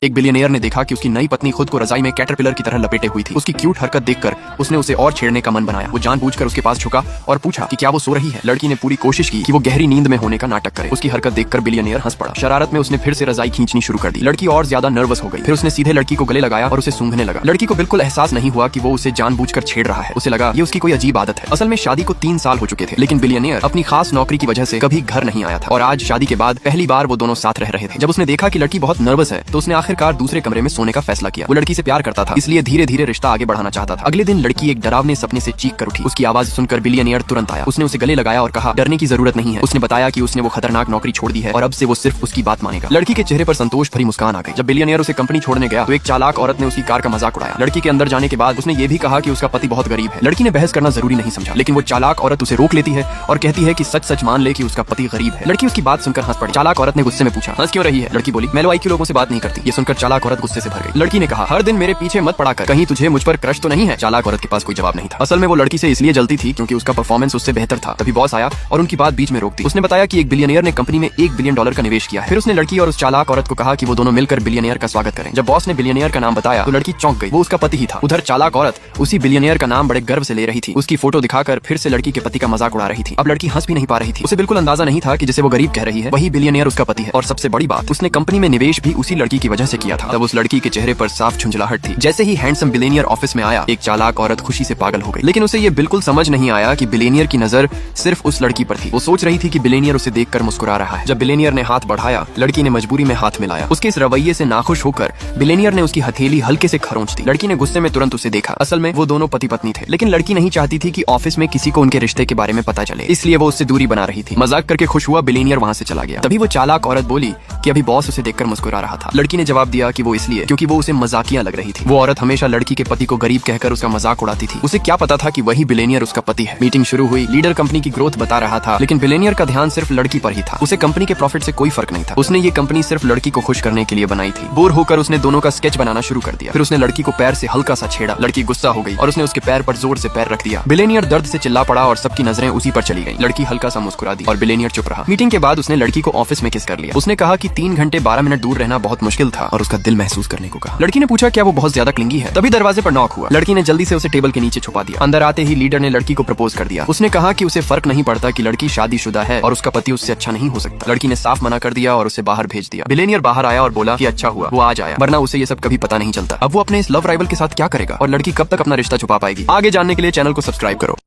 एक बिलियनियर ने देखा कि उसकी नई पत्नी खुद को रजाई में कैटरपिलर की तरह लपेटे हुई थी। उसकी क्यूट हरकत देखकर उसने उसे और छेड़ने का मन बनाया। वो जानबूझकर उसके पास झुका और पूछा कि क्या वो सो रही है। लड़की ने पूरी कोशिश की कि वो गहरी नींद में होने का नाटक करे। उसकी हरकत देखकर बिलियनियर हंस पड़ा। शरारत में उसने फिर से रजाई खींचनी शुरू कर दी। लड़की और ज्यादा नर्वस हो गई। फिर उसने सीधे लड़की को गले लगाया और उसे सूंघने लगा। लड़की को बिल्कुल एहसास नहीं हुआ कि वो उसे जानबूझकर छेड़ रहा है। उसे लगा ये उसकी कोई अजीब आदत है। असल में शादी को 3 साल हो चुके थे, लेकिन बिलियनियर अपनी खास नौकरी की वजह से कभी घर नहीं आया था और आज शादी के बाद पहली बार वो दोनों साथ रह रहे थे। जब उसने देखा कि लड़की बहुत नर्वस है तो उसने आखिरकार दूसरे कमरे में सोने का फैसला किया। वो लड़की से प्यार करता था, इसलिए धीरे धीरे रिश्ता आगे बढ़ाना चाहता था। अगले दिन लड़की एक डरावने सपने से चीख कर उठी। उसकी आवाज सुनकर बिलियनियर तुरंत आया। उसने उसे गले लगाया और कहा डरने की जरूरत नहीं है। उसने बताया कि उसने वो खतरनाक नौकरी छोड़ दी है और अब से वो सिर्फ उसकी बात मानेगा। लड़की के चेहरे पर संतोष भरी मुस्कान आ गई। जब बिलियनियर उसे कंपनी छोड़ने गया तो एक चालाक औरत ने उसकी कार का मजाक उड़ाया। लड़की के अंदर जाने के बाद उसने ये भी कहा कि उसका पति बहुत गरीब है। लड़की ने बहस करना जरूरी नहीं समझा, लेकिन वो चालाक औरत उसे रोक लेती है और कहती है कि सच सच मान ले कि उसका पति गरीब है। लड़की उसकी बात सुनकर हंस पड़ी। चालाक औरत ने गुस्से में पूछा हंस क्यों रही है। लड़की बोली मैं लो IQ लोगों से बात नहीं करती। ये सुनकर चालाक औरत गुस्से से भर गई। लड़की ने कहा हर दिन मेरे पीछे मत पड़ा कर, कहीं तुझे मुझ पर क्रश तो नहीं है। चालाक औरत के पास कोई जवाब नहीं था। असल में वो लड़की से इसलिए जलती थी क्योंकि उसका परफॉर्मेंस उससे बेहतर था। तभी बॉस आया और उनकी बात बीच में रोक दी। उसने बताया कि एक बिलियनियर ने कंपनी में $1 बिलियन का निवेश किया है। फिर उसने लड़की और उस चालाक औरत को कहा कि वो दोनों मिलकर बिलियनियर का स्वागत करें। जब बॉस ने बिलियनियर का नाम बताया तो लड़की चौंक गई। वो उसका पति ही था। उधर चालाक औरत उसी बिलियनियर का नाम बड़े गर्व से ले रही थी। उसकी फोटो दिखाकर फिर से लड़की के पति का मजाक उड़ा रही थी। अब लड़की हंस भी नहीं पा रही थी। उसे बिल्कुल अंदाजा नहीं था कि जिसे वो गरीब कह रही है वही बिलियनियर उसका पति है। और सबसे बड़ी बात, उसने कंपनी में निवेश भी उसी लड़की की वजह से किया था। तब उस लड़की के चेहरे पर साफ झुंझलाहट थी। जैसे ही हैंडसम बिलियनियर ऑफिस में आया, एक चालाक औरत खुशी से पागल हो गई। लेकिन उसे ये बिल्कुल समझ नहीं आया कि बिलियनियर की नजर सिर्फ उस लड़की पर थी। वो सोच रही थी कि बिलियनियर उसे देखकर मुस्कुरा रहा है। जब बिलियनियर ने हाथ बढ़ाया, लड़की ने मजबूरी में हाथ मिलाया। उसके इस रवैये से नाखुश होकर बिलियनियर ने उसकी हथेली हल्के से खरोंच दी। लड़की ने गुस्से में तुरंत उसे देखा। असल में वो दोनों पति पत्नी थे, लेकिन लड़की नहीं चाहती थी कि ऑफिस में किसी को उनके रिश्ते के बारे में पता चले, इसलिए वो उससे दूरी बना रही थी। मजाक करके खुश हुआ बिलियनियर वहाँ से चला गया। तभी वो चालाक औरत बोली कि अभी बॉस उसे देखकर मुस्कुरा रहा था। लड़की ने जवाब दिया कि वो इसलिए क्योंकि वो उसे मजाकिया लग रही थी। वो औरत हमेशा लड़की के पति को गरीब कहकर उसका मजाक उड़ाती थी। उसे क्या पता था कि वही बिलियनियर उसका पति है। मीटिंग शुरू हुई। लीडर कंपनी की ग्रोथ बता रहा था, लेकिन बिलियनियर का ध्यान सिर्फ लड़की पर ही था। उसे कंपनी के प्रॉफिट से कोई फर्क नहीं था। उसने ये कंपनी सिर्फ लड़की को खुश करने के लिए बनाई थी। बोर होकर उसने दोनों का स्केच बनाना शुरू कर दिया। फिर उसने लड़की को पैर से हल्का सा छेड़ा। लड़की गुस्सा हो गई और उसने उसके पैर पर जोर से पैर रख दिया। बिलियनियर दर्द से चिल्ला पड़ा और सबकी नजरें उसी पर चली गई। लड़की हल्का सा मुस्कुरा दी और बिलियनियर चुप रहा। मीटिंग के बाद उसने लड़की को ऑफिस में किस कर लिया। उसने कहा कि 3 घंटे 12 मिनट दूर रहना बहुत मुश्किल था और उसका दिल महसूस करने को कहा। लड़की ने पूछा क्या वो बहुत ज्यादा क्लिंगी है। तभी दरवाजे पर नॉक हुआ। लड़की ने जल्दी से उसे टेबल के नीचे छुपा दिया। अंदर आते ही लीडर ने लड़की को प्रपोज कर दिया। उसने कहा कि उसे फर्क नहीं पड़ता कि लड़की शादीशुदा है और उसका पति उससे अच्छा नहीं हो सकता। लड़की ने साफ मना कर दिया और उसे बाहर भेज दिया। बिलियनियर बाहर आया और बोला कि अच्छा हुआ वो आज आया, वरना उसे ये सब कभी पता नहीं चलता। अब वो अपने इस लव राइवल के साथ क्या करेगा और लड़की कब तक अपना रिश्ता छुपा पाएगी। आगे जानने के लिए चैनल को सब्सक्राइब करो।